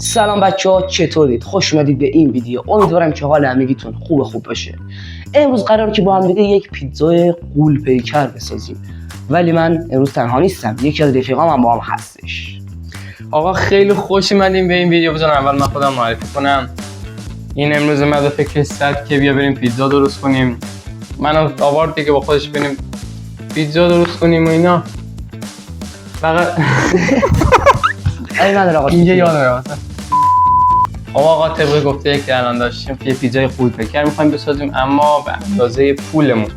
سلام بچه‌ها، چطورید؟ خوش اومدید به این ویدیو. امیدوارم که حال همگیتون خوب باشه. امروز قراره که با هم دیگه یک پیتزای غول پیکر بسازیم. ولی من امروز تنها نیستم، یکی از رفیقام هم با هم هستش. آقا خیلی خوش اومدیم به این ویدیو. بذار اول من خودم معرفی کنم. این امروز من به فکر صد که بیا بریم پیتزا درست کنیم. منو آورد دیگه با خودش بریم پیتزا درست کنیم و اینا. فقط اینجا یادم رفت. آقا طبق گفته که الان داشتیم یه پیتزای غول پیکر می‌خوایم بسازیم، اما به اندازه پولمون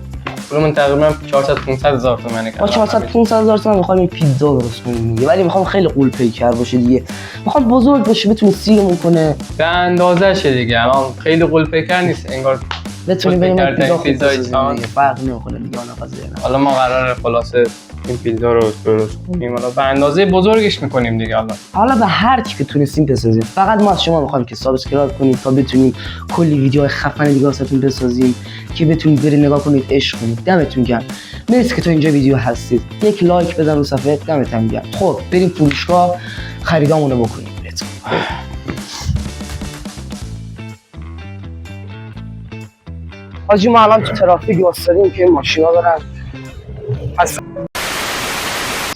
تقریبا 400-500 هزار تومانه. با 400-500 هزار تومان می‌خوایم این پیتزا درست کنیم دیگه، ولی می‌خوام خیلی غول پیکر باشه دیگه. می‌خوام بزرگ باشه، بتونه سیرمون کنه. به اندازه‌شه دیگه. الان خیلی غول پیکر نیست، انگار بتونیم بریم پیتزای چان فرق نمی‌کنه دیگه. حالا ما قراره خلاصه این پیتزا رو درست کنیم، حالا به اندازه بزرگش می‌کنیم دیگه. حالا به هر چی که تونستیم بسازیم. فقط ما از شما می‌خوایم که سابسکرایب کنید تا بتونیم کلی ویدیو خفن دیگه واسهتون بسازیم که بتونید برید نگاه کنید، عشق کنید. دمتون گرم. مرسی که تا اینجا ویدیو هستید. یک لایک بزن رو صفحه. دمتون گرم. خب بریم فروشگاه خریدامونو بکنیم. حاجی ما الان تو ترافیک واسطیم که ماشینا برن.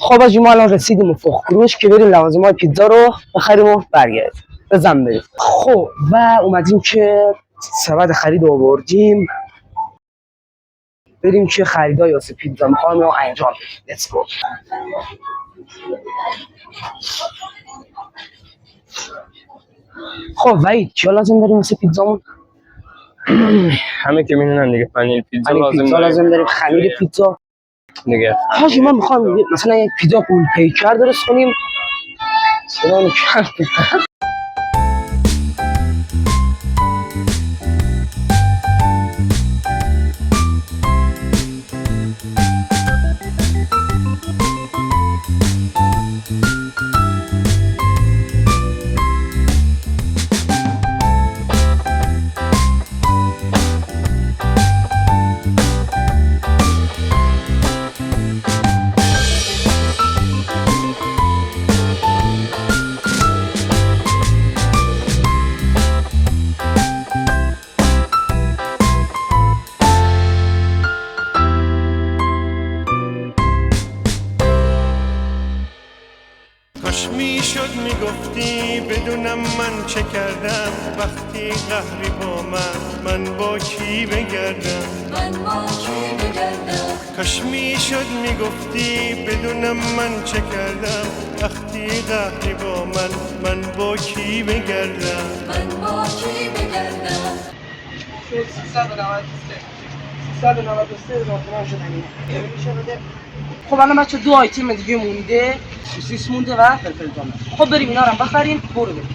خب حاجی ما الان رسیدیم افق کروش که بریم لوازم‌های پیتزا رو بخریم و برگردیم. بزن بریم. خب و اومدیم که سبد خرید آوردیم. بریم که خریدای واسه پیتزا می‌خوایم رو انجام بدیم. Let's go. خب وحید چیا لازم داریم واسه پیتزامون؟ همه که میدونن دیگه، پنیر پیتزا لازم داریم، خمیر پیتزا دیگه. حاجی من میخوام مثلا یک پیتزا غول پیکر درست کنیم. سلام کم. کاش میشد میگفتی بدونم من چه کردم وقتی قهری با من با کی بگردم. کاش میشد میگفتی بدونم من چه کردم وقتی قهری با من با کی بگردم. 393 هزار تومان شد همین. خب الان بچه دو آیتم دیگه مونده، سوسیس مونده و فلفل دامه. خب بریم اینا رو هم بخریم. برو بریم.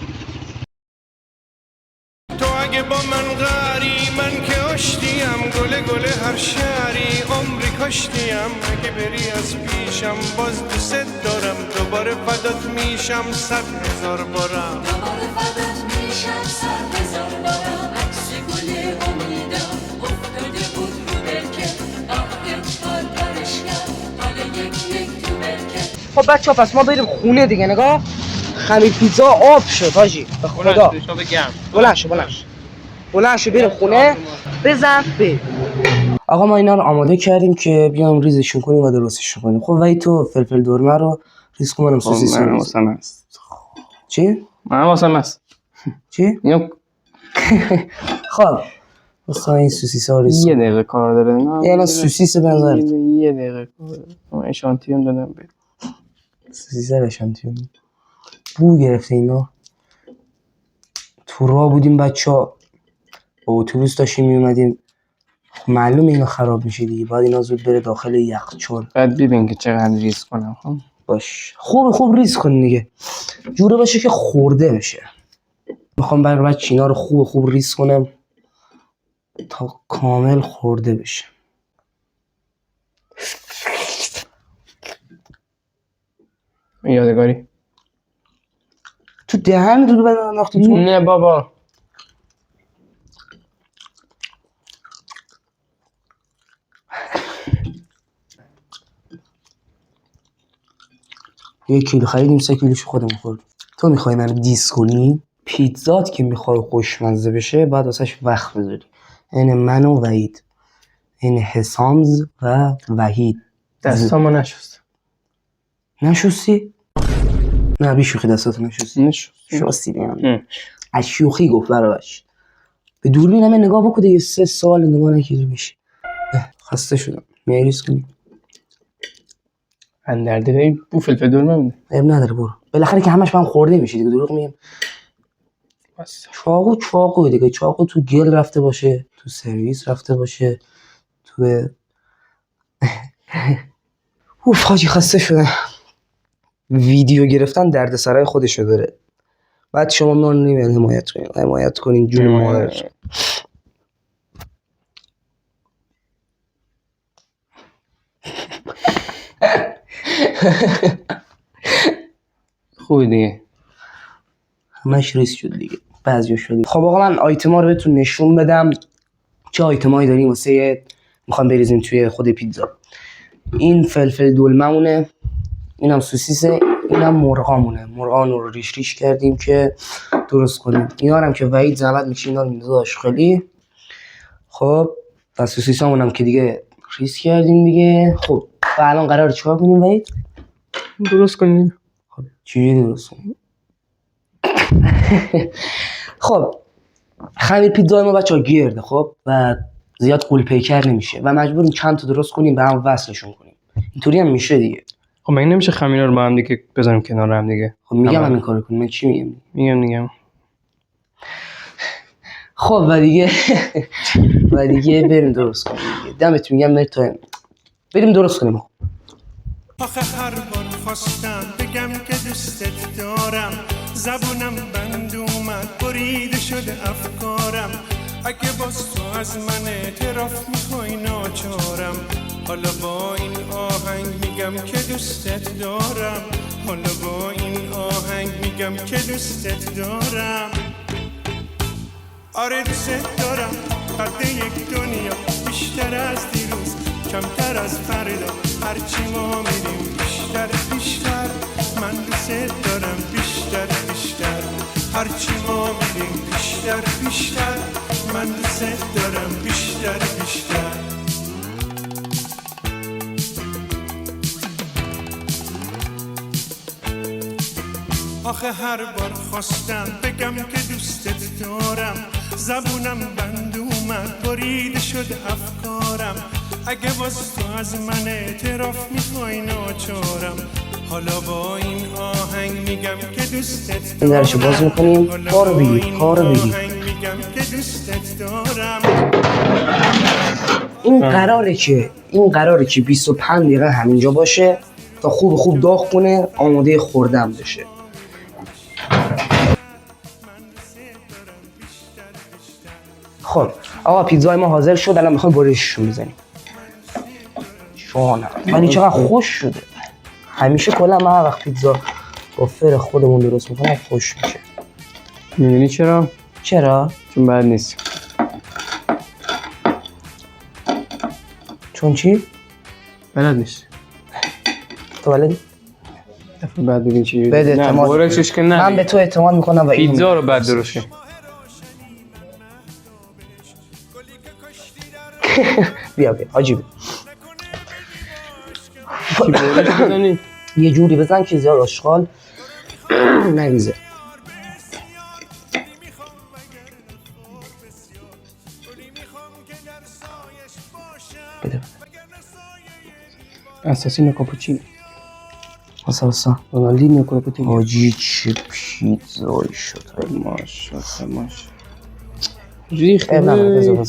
تو اگه با من قهری من که آشتیم، گل هر شهری عمری کاشتیم. اگه بری از پیشم باز دوست دارم، دوباره فدات میشم 100,000 بارم. عکس گل امیدم افتاده بود رو برکه، حال برش کرد حال یک تو برکه. خب بچه ها پس ما بریم خونه دیگه. نگاه خمیر پیتزا آب شد حاجی، به خدا. بلند شو بریم خونه. بزن بریم. آقا ما اینا رو آماده کردیم که بیام ریزشون کنیم و درستش کنیم. خب ولی تو فلفل دورمه رو ریز کن، منم سوسیس رو ریز. چی؟ من واسم است. چی؟ خب واسه این سوسیس ها ریز. یه دقیقه کار داره. نه یعنی سوسیس بنظرت. یه دقیقه کار داره. من اشانتیون دادم به سوسیس اشانتیون. بو گرفته اینا. تو راه بودیم بچه‌ها، با اتوبوس داشتیم میومدیم. معلومه اینا خراب میشه دیگه، باید اینا زود بره داخل یخچال. بعد ببین که چقدر ریز کنم. خب باش خوب ریز کن دیگه، جوره باشه که خورده بشه. میخوام برای بچه اینا رو خوب ریز کنم تا کامل خورده بشه. یادگاری تو دهن دودو انداختی تو؟ نه بابا. یک کیلو خریدیم، 3 کیلوش خودمون خوردیم. تو میخوای منو دیس کنی؟ پیتزات که میخوای خوشمزه بشه باید واسش وقت بذاری. این من و وحید، این حسامز و وحید. دستامو نشست. نشستی؟ نه بیشوخی دستاتو نشستی. شستی بیان از شوخی گفت براش. به دوربین همه نگاه بکن دیگه 3 سال نگاه نکردی میشی. خسته شدم میریز کنی. اندرده بریم بو فلفل دور مونده. عیب نداره برو. بالاخره که همش با هم خورده میشه دیگه دروغ میگم. بس. چاقو دیگه چاقو تو گل رفته باشه، تو سرویس رفته باشه، تو اوف حاجی خسته شدم. ویدیو گرفتن دردسرای خودشو داره. بعد شما من نمیاد حمایت کنین جون مادرتون. خوبه دیگه. همش ریس شد دیگه. بعضی‌ها شد. خب آقا من آیتما رو بهتون نشون بدم. چه آیتمایی داریم واسه میخوام بریزیم توی خود پیتزا. این فلفل دلممونه، اینم سوسیسه، اینم مرغامونه. مرغان رو ریش کردیم که درست کنیم. اینا هم که وحید زحمت میشه اینا رو میندازه آشغالی. خب و سوسیسامون هم که دیگه ریز کردیم دیگه. خب و الان قراره چیکار کنیم وحید؟ درست کنیم. خب چجوری درست کنیم؟ خب خمیر پیتزای ما بچه‌ها گرده خب و زیاد قول پیکر نمیشه و مجبوریم چند تا درست کنیم به هم وصلشون کنیم. اینطوری هم میشه دیگه. خب من نمیشه خمیرا رو با هم دیگه بذاریم کنار هم دیگه. خب میگم همین کارو کنیم. من چی میگم خب و دیگه بریم درست کنیم دیگه. دمت میگم بریم درست کنیم. آخه هر بار خواستم بگم که دوستت دارم، زبونم بند اومد بریده شده افکارم. اگه باز تو از من اعتراف میخوای ناچارم، حالا با این آهنگ میگم که دوستت دارم. حالا با این آهنگ میگم که دوستت دارم. آره دوستت دارم قد یک دنیا، بیشتر از دیروز کمتر از فردا. هرچی ما میریم بیشتر من دوستت دارم. بیشتر هرچی ما میریم بیشتر من دوستت دارم. بیشتر آخه هر بار خواستم بگم که دوستت دارم، زبونم بند اومد بریده شده افکارم. اگه باز تو از من اعتراف میخوای ناچارم، حالا با این آهنگ میگم که دوستت دارم. این درشو باز میکنیم. کارو بگی میگم که دوستت دارم. این قراره که 25 دقیقه همینجا باشه تا خوب داغ کنه آماده خوردن بشه. خب آقا پیتزای ما حاضر شد. الان میخوایم بریششون بزنیم. شانم ولی چقدر خوش شده. همیشه کلا من هر وقت پیتزا با فر خودمون درست میکنم خوش میشه. میدونی چرا؟ چون بد نیست. چون چی؟ بلد نیست. تو بلدی؟ دفعه بعد ببین چی. بده نه اعتماد. برشش که نه. من به تو اعتماد میکنم و پیتزا رو بعد درست کن. بیا حاجی یه جوری بزن که زیاد آشغال نریزه. بده اساسینو کاپوچینو. واسه رونالدینو کاپوچینو. حاجی چه پیتزایی شد. ماشاءالله. ریخته بذار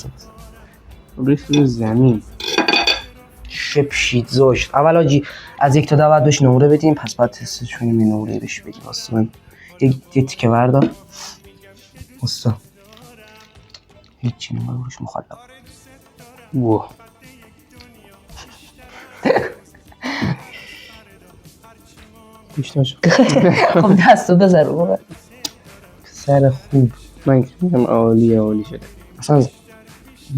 ریخته زمین. چه پیتزایی شد. اول حاجی از 1 تا 10 بعد بهش نمره بدیم، پس بعد تستش کنیم نمره بهش بدیم. واسه من یه تیکه بردار واسه هیچی نمره بهش مخالف. واه بیشتر شد. خب دستو بذار بابا. سر خوب. من که میگم عالی شده. اصلا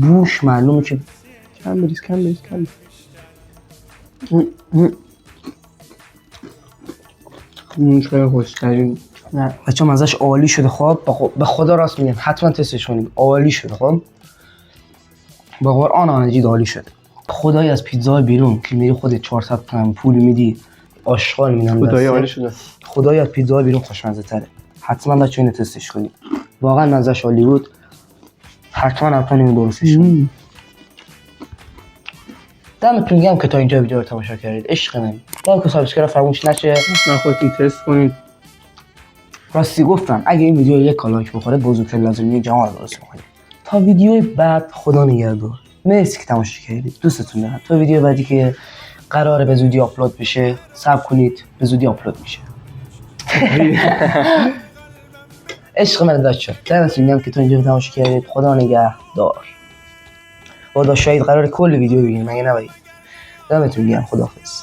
بوش معلومه که کم بریز. خیلی خوش ترین نه بچه‌ها مزهش عالی شده. خب به خدا راست میگم حتما تستش کنید، عالی شده. خب با قرآن آنجید عالی شده. خدایی از پیتزا بیرون که میری خودت 400 تومن پول میدی آشغال میدن. خدایی عالی شده. خدایی از پیتزا بیرون خوشمزه تره. حتما بچه‌ها اینو تستش کنید، واقعا مزهش عالی بود. حتما اینو درستش کنید. دمتون گرم که تا اینجا ویدیو رو تماشا کردید. عشق من، لایک و سابسکرایب فراموش نشه. من خودتون تست کنید. راستی گفتم اگه این ویدیو یک لایک بخوره بزرگترین لازمه جهان رو درست می‌کنید. تا ویدیوی بعد خدا نگهدار. مرسی که تماشا کردید. دوستتون دارم. تا ویدیو بعدی که قراره به زودی آپلود بشه صبر کنید، به زودی آپلود میشه. عشق من بچه‌ها، دمتون گرم که تا اینجا تماشا کردید. خدا نگهدار. خدا شاید قراره کلی ویدیو بگیریم مگه نه؟ دمتون گرم. خداحافظ.